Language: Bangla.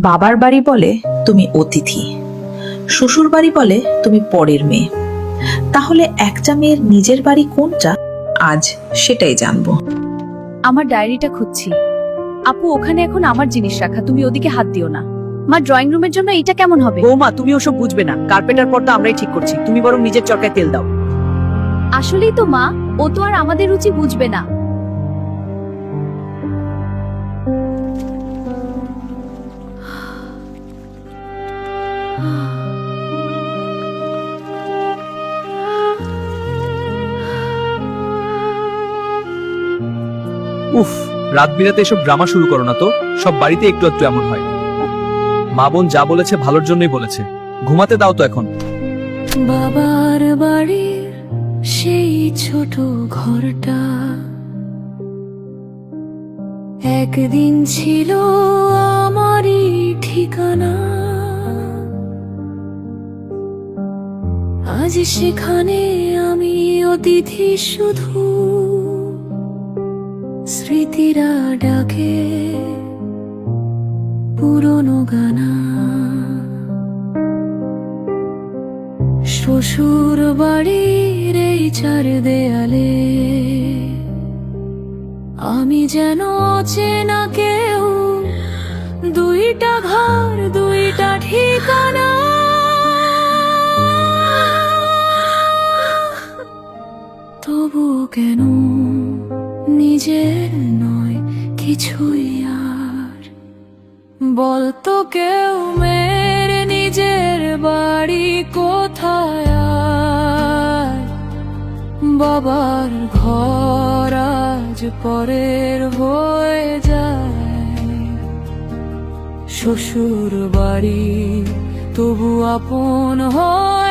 বাবার বাড়ি বলে তুমি অতিথি, শ্বশুর বাড়ি বলে তুমি পরের মেয়ে। তাহলে একটা মেয়ের নিজের বাড়ি কোনটা, আজ সেটাই জানবো। আমার ডায়েরিটা খুঁজছি। আপু, ওখানে এখন আমার জিনিস রাখা, তুমি ওদিকে হাত দিও না। মা, ড্রয়িং রুমের জন্য এটা কেমন হবে? বৌমা, তুমি ওসব বুঝবে না, কার্পেটার পর্দা আমরাই ঠিক করছি, তুমি বরং নিজের চরকায় তেল দাও। আসলেই তো মা, ও তো আর আমাদের রুচি বুঝবে না। উফ, রাত বিরাতে এসব ড্রামা শুরু করো না তো। সব বাড়িতে একটু একটু এমন হয়। মা বোন যা বলেছে ভালোর জন্যই বলেছে, ঘুমাতে দাও তো এখন। বাবার বাড়ির সেই ছোট ঘরটা একদিন ছিল আমারই ঠিকানা। আজ সেখানে আমি অতিথি, শুধু স্মৃতিরা ডাকে পুরনো গানা। শ্বশুর বাড়ির এই চার দেয়ালে আমি যেন অচেনা কেউ, দুইটা ঘর দুইটা ঠিকানা। তবু কেন নিজের নয় কিছুই আর, বলতো কেউ মেরে নিজের বাড়ি কোথায় আর। বাবার ঘর আজ পরের হয়ে যায়, শ্বশুর বাড়ি তবু আপন হয়।